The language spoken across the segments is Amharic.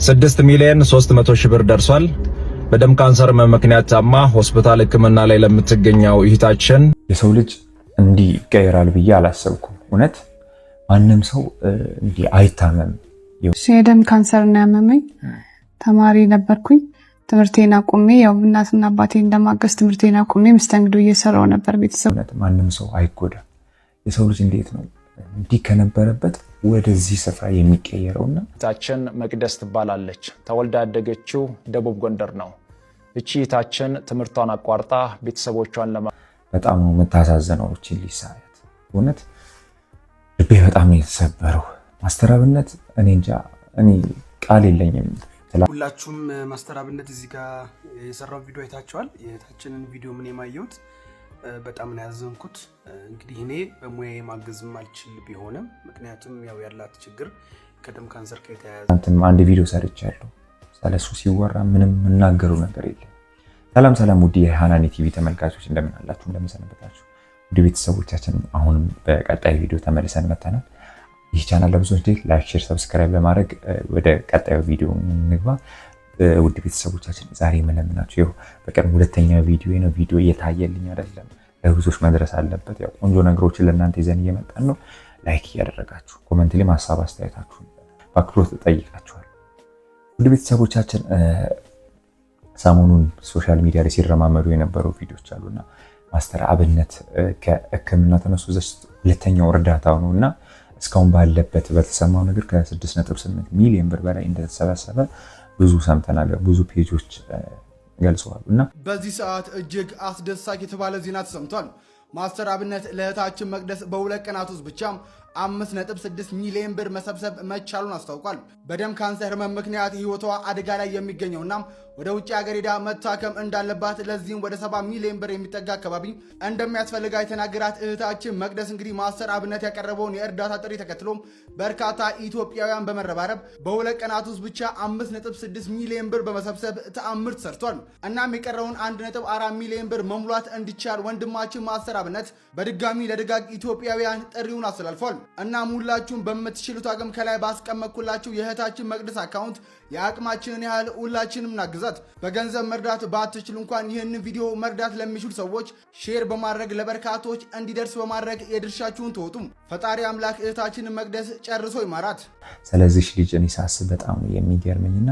6,300,000 ብር ደርሷል። በደም ካንሰር ምክንያት ታማ ሆስፒታል ሕክምና ላይ ለምትገኘው እህታችን የሰው ልጅ እንዲህ ይቀየራል ብዬ አላሰብኩም። እውነት ማንም ሰው እንዲህ አይታመም። የደም ካንሰር ነው ያመመኝ። ተማሪ ነበርኩኝ። ትምህርቴን አቁሜ ያው እናትና አባቴን እንደማገዝ ትምህርቴን አቁሜ መስተንግዶ እየሰራው ነበር። ቤተሰብ ማንም ሰው አይጎዳ። የሰው ልጅ እንዴት ነው እንዲህ ከነበረበት ወደዚህ ስፍራ የሚቀየረውና እህታችን መቅደስ ትባላለች። ተወልዳ ያደገችው ደቡብ ጎንደር ነው። እቺ እህታችን ትምህርቷን አቋርጣ ቤተሰቦቿን በጣም ነው የምታሳዝነው። እቺ ልጅ ሳያት እውነት ልቤ በጣም ነው የተሰበረው። ማስተራብነት እኔ እንጃ እኔ ቃል የለኝም። ሁላችሁም ማስተራብነት እዚህ ጋር የሰራው ቪዲዮ አይታችኋል። የእህታችንን ቪዲዮ ምን የማየሁት በጣም ነው ያዘንኩት። እንግዲህ እኔ በሙያዬ ማገዝም አልችል ቢሆንም ምክንያቱም ያው ያላት ችግር ከደም ካንሰር ጋር የተያያዘ አንድ ቪዲዮ ሰርቻለሁ። ስለሱ ሲወራ ምንም እናገሩ ነገር የለም። ሰላም ውድ የሃናኒ ቲቪ ተመልካቾች እንደምን አላችሁ? እንደምን ሰነበታችሁ? ውድ ቤተሰቦቻችን አሁንም በቀጣይ ቪዲዮ ተመልሰን መጥተናል። ይህ ቻናል ለብዙዎች ላይክ፣ ሼር፣ ሰብስክራይብ በማድረግ ወደ ቀጣዩ ቪዲዮ እንግባ። ውድ ቤተሰቦቻችን ዛሬ የምንለምናችሁ ይኸው በቀን ሁለተኛ ቪዲዮ ነው። ቪዲዮ እየታየልኝ አይደለም፣ ለብዙዎች መድረስ አለበት። ያው ቆንጆ ነገሮችን ለእናንተ ይዘን እየመጣን ነው። ላይክ እያደረጋችሁ ኮሜንት ላይ ሀሳብ አስተያየታችሁን በአክብሮት እጠይቃችኋለሁ። ውድ ቤተሰቦቻችን ሰሞኑን ሶሻል ሚዲያ ላይ ሲረማመዱ የነበሩ ቪዲዮዎች አሉና ማስተር አብነት ከሕክምና ተነሱ ሁለተኛው እርዳታው ነውና እስካሁን ባለበት በተሰማው ነገር ከ6.8 ሚሊዮን ብር በላይ እንደተሰበሰበ ብዙ ሰምተናል። ብዙ ፔጆች ገልጸዋል እና በዚህ ሰዓት እጅግ አስደሳች የተባለ ዜና ተሰምቷል። ማስተር አብነት ለእህታችን መቅደስ በሁለት ቀናት ውስጥ ብቻ 5.6 ሚሊዮን ብር መሰብሰብ መቻሉን አስታውቋል። በደም ካንሰር ህመም ምክንያት ህይወቷ አደጋ ላይ የሚገኘውና ወደ ውጭ ሀገር ሄዳ መታከም እንዳለባት ለዚህም ወደ 70 ሚሊዮን ብር የሚጠጋ አካባቢ እንደሚያስፈልጋ የተናገራት እህታችን መቅደስ እንግዲህ ማስተር አብነት ያቀረበውን የእርዳታ ጥሪ ተከትሎ በርካታ ኢትዮጵያውያን በመረባረብ በሁለት ቀናት ውስጥ ብቻ 5.6 ሚሊዮን ብር በመሰብሰብ ተአምር ሰርቷል። እናም የቀረውን 1.4 ሚሊዮን ብር መሙላት እንዲቻል ወንድማችን ማስተር አብነት በድጋሚ ለደጋግ ኢትዮጵያውያን ጥሪውን አስተላልፏል። እናም ሁላችሁም በምትችሉት አቅም ከላይ ባስቀመጥኩላችሁ የእህታችን መቅደስ አካውንት የአቅማችንን ያህል ሁላችንም እናግዛት። በገንዘብ መርዳት ባትችሉ እንኳን ይህንን ቪዲዮ መርዳት ለሚችሉ ሰዎች ሼር በማድረግ ለበርካቶች እንዲደርስ በማድረግ የድርሻችሁን ተወጡ። ፈጣሪ አምላክ እህታችንን መቅደስ ጨርሶ ይማራት። ስለዚህ ልጅ እኔ ሳስብ በጣም የሚገርመኝና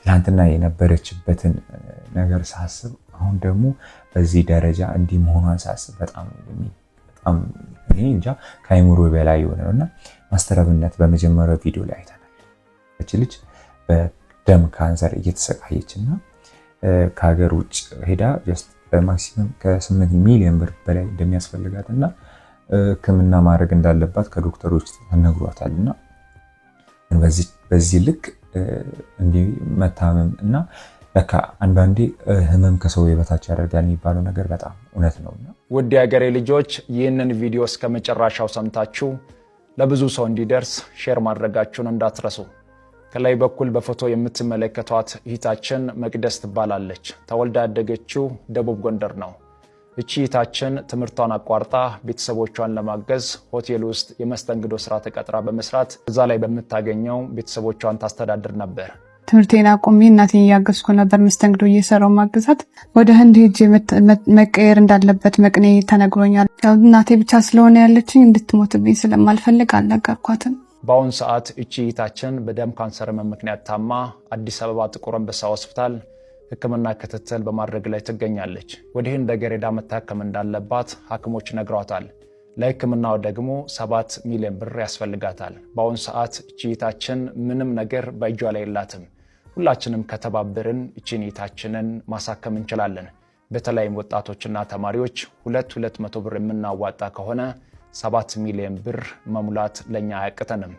ትላንትና የነበረችበትን ነገር ሳስብ አሁን ደግሞ በዚህ ደረጃ እንዲህ መሆኗን ሳስብ በጣም እኔ እንጃ ከአይምሮ በላይ የሆነውና ማስተር አብነት በመጀመሪያው ቪዲዮ ላይ አይተናል። እቺ ልጅ በደም ካንሰር እየተሰቃየችና ከሀገር ውጭ ሄዳ በማክሲመም ከ8 ሚሊዮን ብር በላይ እንደሚያስፈልጋትና ሕክምና ማድረግ እንዳለባት ከዶክተሮች ተነግሯታልና በዚህ ልክ እንዲህ መታመም እና ለካ አንዳንዴ ህመም ከሰው የበታች ያደርጋል የሚባለው ነገር በጣም እውነት ነውና ውድ የሀገሬ ልጆች ይህንን ቪዲዮ እስከ መጨረሻው ሰምታችሁ ለብዙ ሰው እንዲደርስ ሼር ማድረጋችሁን እንዳትረሱ። ከላይ በኩል በፎቶ የምትመለከቷት እህታችን መቅደስ ትባላለች። ተወልዳ ያደገችው ደቡብ ጎንደር ነው። እቺ እህታችን ትምህርቷን አቋርጣ ቤተሰቦቿን ለማገዝ ሆቴል ውስጥ የመስተንግዶ ስራ ተቀጥራ በመስራት እዛ ላይ በምታገኘው ቤተሰቦቿን ታስተዳድር ነበር። ትምህርቴን አቁሜ እናቴን እያገዝኩ ነበር መስተንግዶ እየሰራው ማገዛት። ወደ ህንድ ሄጄ መቀየር እንዳለበት መቅኔ ተነግሮኛል። ያው እናቴ ብቻ ስለሆነ ያለችኝ እንድትሞትብኝ ስለማልፈልግ አልነገርኳትም። በአሁን ሰዓት እቺ እህታችን በደም ካንሰር ምክንያት ታማ አዲስ አበባ ጥቁር አንበሳ ሆስፒታል ሕክምና ክትትል በማድረግ ላይ ትገኛለች። ወደ ህንድ ሀገር ሄዳ መታከም እንዳለባት ሐኪሞች ነግሯታል። ለሕክምናው ደግሞ 7 ሚሊዮን ብር ያስፈልጋታል። በአሁን ሰዓት እቺ እህታችን ምንም ነገር በእጇ ላይ የላትም። ሁላችንም ከተባበርን እቺን እህታችንን ማሳከም እንችላለን። በተለይም ወጣቶችና ተማሪዎች 200 ብር የምናዋጣ ከሆነ 7 ሚሊዮን ብር መሙላት ለኛ አያቅተንም።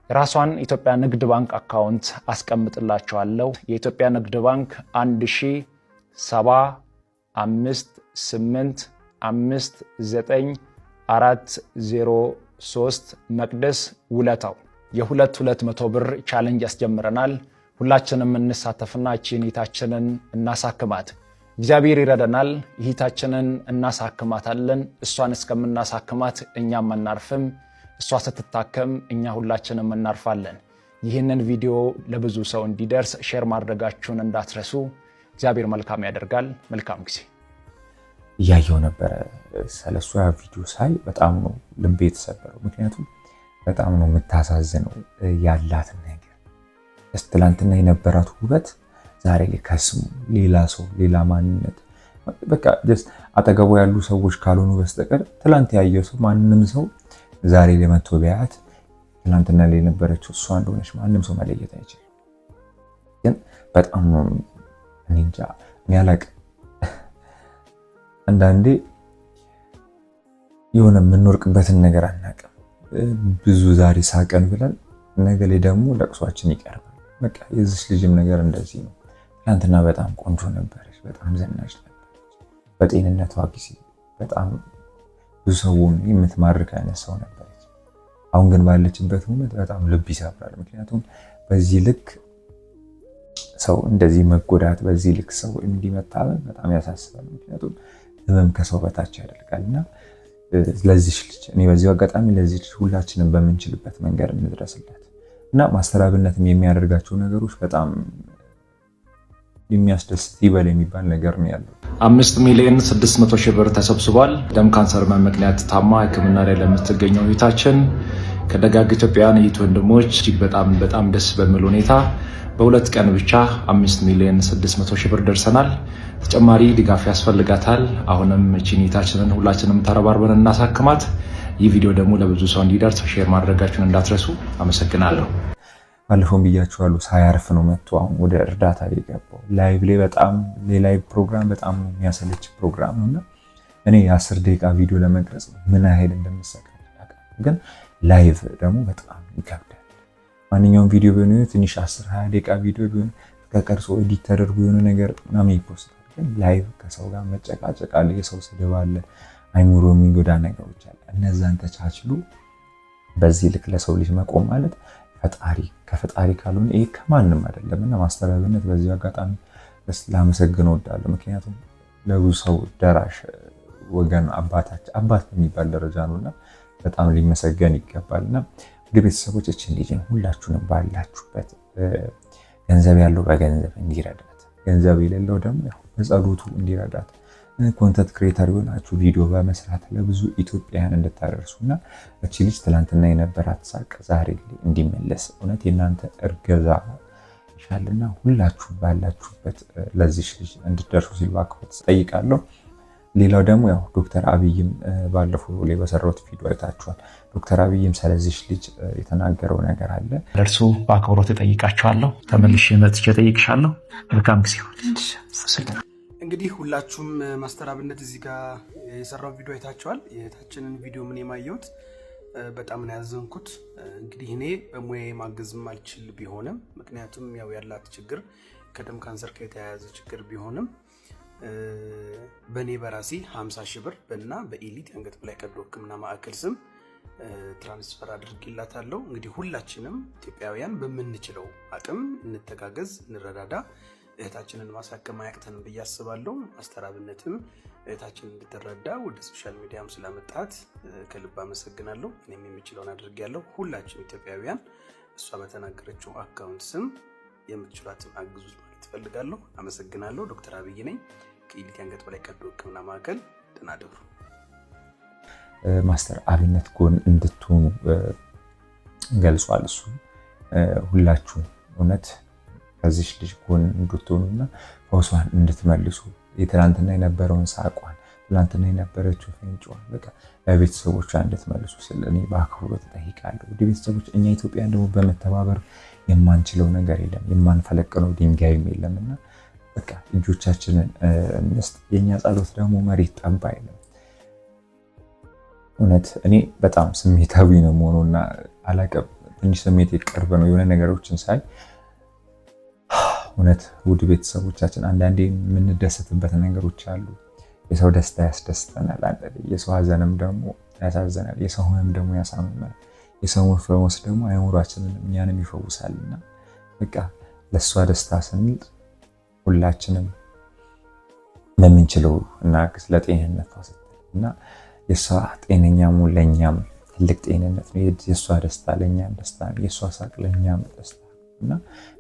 ራሷን ኢትዮጵያ ንግድ ባንክ አካውንት አስቀምጥላችኋለሁ። የኢትዮጵያ ንግድ ባንክ 1075859 መቅደስ ውለታው የ200 ብር ቻሌንጅ ያስጀምረናል። ሁላችንም እንሳተፍና እቺን እህታችንን እናሳክማት። እግዚአብሔር ይረዳናል። እህታችንን እናሳክማታለን። እሷን እስከምናሳክማት እኛም አናርፍም። እሷ ስትታከም እኛ ሁላችንም እናርፋለን። ይህንን ቪዲዮ ለብዙ ሰው እንዲደርስ ሼር ማድረጋችሁን እንዳትረሱ። እግዚአብሔር መልካም ያደርጋል። መልካም ጊዜ። እያየው ነበረ ስለሷ ቪዲዮ ሳይ በጣም ነው ልቤ የተሰበረው። ምክንያቱም በጣም ነው የምታሳዝነው ያላት ነገር። ትላንትና የነበራት ውበት ዛሬ ላይ ከስሙ ሌላ ሰው ሌላ ማንነት በቃ አጠገቡ ያሉ ሰዎች ካልሆኑ በስተቀር ትላንት ያየው ሰው ማንንም ሰው ዛሬ ላይ መጥቶ ቢያያት ትላንትና ላይ የነበረችው እሷ እንደሆነች ማንም ሰው መለየት አይችልም። ግን በጣም ነው እኔ እንጃ የሚያላቅ አንዳንዴ የሆነ የምንወርቅበትን ነገር አናውቅም። ብዙ ዛሬ ሳቀን ብለን ነገ ላይ ደግሞ ለቅሷችን ይቀርባል። በቃ የዚህ ልጅም ነገር እንደዚህ ነው። ትናንትና በጣም ቆንጆ ነበረች፣ በጣም ዘናጭ ነበረች። በጤንነቷ ጊዜ በጣም ብዙ ሰውን የምትማርክ አይነት ሰው ነበረች። አሁን ግን ባለችበት ሞመንት በጣም ልብ ይሰብራል። ምክንያቱም በዚህ ልክ ሰው እንደዚህ መጎዳት፣ በዚህ ልክ ሰው እንዲመታበን በጣም ያሳስባል። ምክንያቱም ህመም ከሰው በታች ያደርጋልና ለዚህ ልጅ እኔ በዚህ አጋጣሚ ለዚህ ልጅ ሁላችንም በምንችልበት መንገድ እንድረስላት እና ማስተር አብነትም የሚያደርጋቸው ነገሮች በጣም የሚያስደስት ይበል የሚባል ነገር ነው ያለው። 5,600,000 ብር ተሰብስቧል። ደም ካንሰር ምክንያት ታማ ሕክምና ላይ ለምትገኘው እህታችን ከደጋግ ኢትዮጵያውያን እህት ወንድሞች እጅግ በጣም ደስ በሚል ሁኔታ በሁለት ቀን ብቻ 5,600,000 ብር ደርሰናል። ተጨማሪ ድጋፍ ያስፈልጋታል። አሁንም እቺን እህታችንን ሁላችንም ተረባርበን እናሳክማት። ይህ ቪዲዮ ደግሞ ለብዙ ሰው እንዲደርስ ሼር ማድረጋችሁን እንዳትረሱ። አመሰግናለሁ። ባለፈው ብያችኋለሁ፣ ሳያርፍ ነው መጥቶ አሁን ወደ እርዳታ የገባው። ላይቭ ላይ በጣም የላይቭ ፕሮግራም በጣም የሚያሰለች ፕሮግራም ነውና እኔ የ10 ደቂቃ ቪዲዮ ለመቅረጽ ምን ያህል እንደምሰቃይ አውቃለሁ። ግን ላይቭ ደግሞ በጣም ይከብዳል። ማንኛውም ቪዲዮ ቢሆን ትንሽ 10-20 ደቂቃ ቪዲዮ ቢሆን ተቀርጾ ኤዲት ተደርጎ የሆነ ነገር ምናምን ይፖስታል። ግን ላይቭ ከሰው ጋር መጨቃጨቅ አለ፣ የሰው ስድብ አለ፣ አይምሮ የሚጎዳ ነገሮች አለ። እነዛን ተቻችሎ በዚህ ልክ ለሰው ልጅ መቆም ማለት ከፈጣሪ ካልሆነ ይሄ ከማንም አይደለም እና ማስተር አብነት በዚህ አጋጣሚ ላመሰግነው እወዳለሁ። ምክንያቱም ለብዙ ሰው ደራሽ ወገን አባት በሚባል ደረጃ ነውና በጣም ሊመሰገን ይገባልና ወደ ቤተሰቦች እችን ልጅ ሁላችሁንም ባላችሁበት ገንዘብ ያለው በገንዘብ እንዲረዳት፣ ገንዘብ የሌለው ደግሞ በጸሎቱ እንዲረዳት፣ ኮንተንት ክሬተር የሆናችሁ ቪዲዮ በመስራት ለብዙ ኢትዮጵያውያን እንድታደርሱና እቺ ልጅ ትላንትና የነበራት ሳቅ ዛሬ እንዲመለስ እውነት የእናንተ እርገዛ ይሻልና ሁላችሁ ባላችሁበት ለዚህ ልጅ እንድትደርሱ ሲል በአክብሮት ጠይቃለሁ። ሌላው ደግሞ ዶክተር አብይም ባለፈው ላይ በሰራሁት ቪዲዮ አይታችኋል። ዶክተር አብይም ስለዚህ ልጅ የተናገረው ነገር አለ። ለእርሱ በአክብሮት እጠይቃችኋለሁ። ተመልሼ መጥቼ እጠይቅሻለሁ። መልካም ጊዜ ይሁን። እንግዲህ ሁላችሁም ማስተር አብነት እዚህ ጋር የሰራው ቪዲዮ አይታችኋል። የታችንን ቪዲዮ ምን የማየሁት በጣም ነው ያዘንኩት። እንግዲህ እኔ በሙያዬ ማገዝም አልችል ቢሆንም ምክንያቱም ያላት ችግር ከደም ካንሰር ጋር የተያያዘ ችግር ቢሆንም በኔ በራሴ 50,000 ብር እና በኤሊት የአንገት በላይ ቀዶ ሕክምና ማዕከል ስም ትራንስፈር አድርጌላታለሁ። እንግዲህ ሁላችንም ኢትዮጵያውያን በምንችለው አቅም እንተጋገዝ፣ እንረዳዳ። እህታችንን ማሳከም አያቅተንም ብዬ አስባለሁ። ማስተር አብነትም እህታችንን እንድትረዳ ወደ ሶሻል ሚዲያም ስላመጣት ከልብ አመሰግናለሁ። እኔም የምችለውን አድርጌያለሁ። ሁላችንም ኢትዮጵያውያን እሷ በተናገረችው አካውንት ስም የምትችሏትን አግዙት ማለት እፈልጋለሁ። አመሰግናለሁ። ዶክተር አብይ ነኝ ከኤሊት የአንገት በላይ ቀዶ ሕክምና ማዕከል ተናደሩ። ማስተር አብነት ጎን እንድትሆኑ ገልጿል። እሱ ሁላችሁ እውነት ከዚህ ልጅ ጎን እንድትሆኑና ፈውሷን እንድትመልሱ የትናንትና የነበረውን ሳቋን ትናንትና የነበረችው ፍንጫዋን በቃ ለቤተሰቦቿ እንድትመልሱ ስለ እኔ በአክብሮት እጠይቃለሁ። ወደ ቤተሰቦች እኛ ኢትዮጵያን ደግሞ በመተባበር የማንችለው ነገር የለም፣ የማንፈለቅነው ድንጋይም የለምና በቃ እጆቻችንን እንስጥ። የኛ ጸሎት ደግሞ መሬት ጠባ አይልም። እውነት እኔ በጣም ስሜታዊ ነው መሆኑና አላቀም ትንሽ ስሜት ቅርብ ነው የሆነ ነገሮችን ሳይ እውነት ውድ ቤተሰቦቻችን አንዳንዴ የምንደሰትበት ነገሮች አሉ። የሰው ደስታ ያስደስተናል፣ የሰው ሀዘንም ደግሞ ያሳዘናል፣ የሰው ህመም ደግሞ ያሳምማል፣ የሰው መፈወስ ደግሞ አእምሯችንን እኛንም ይፈውሳልና በቃ ለሷ ደስታ ስንል ሁላችንም በምንችለው እና ለጤንነቷ ስትልና የሷ ጤነኛም ለኛም ትልቅ ጤንነት ነው። የሷ ደስታ ለኛም ደስታ ነው። የሷ ሳቅ ለኛም ደስታ እና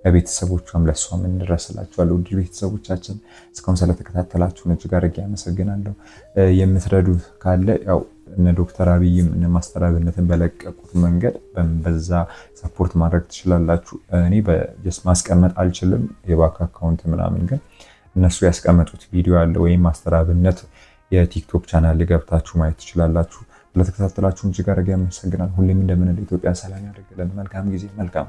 ለቤተሰቦቿም ለሷም እንድረስላችኋለሁ። ውድ ቤተሰቦቻችን እስካሁን ስለተከታተላችሁን እጅግ አድርጌ አመሰግናለሁ። የምትረዱት ካለ ያው እነ ዶክተር አብይም እነ ማስተር አብነትን በለቀቁት መንገድ በዛ ሰፖርት ማድረግ ትችላላችሁ። እኔ በጀስት ማስቀመጥ አልችልም የባንክ አካውንት ምናምን፣ ግን እነሱ ያስቀመጡት ቪዲዮ አለ ወይም ማስተር አብነት የቲክቶክ ቻናል ገብታችሁ ማየት ትችላላችሁ። ለተከታተላችሁን እጅግ አድርጌ አመሰግናለሁ። ሁሌም እንደምንል ኢትዮጵያ ሰላም ያደርግልን። መልካም ጊዜ፣ መልካም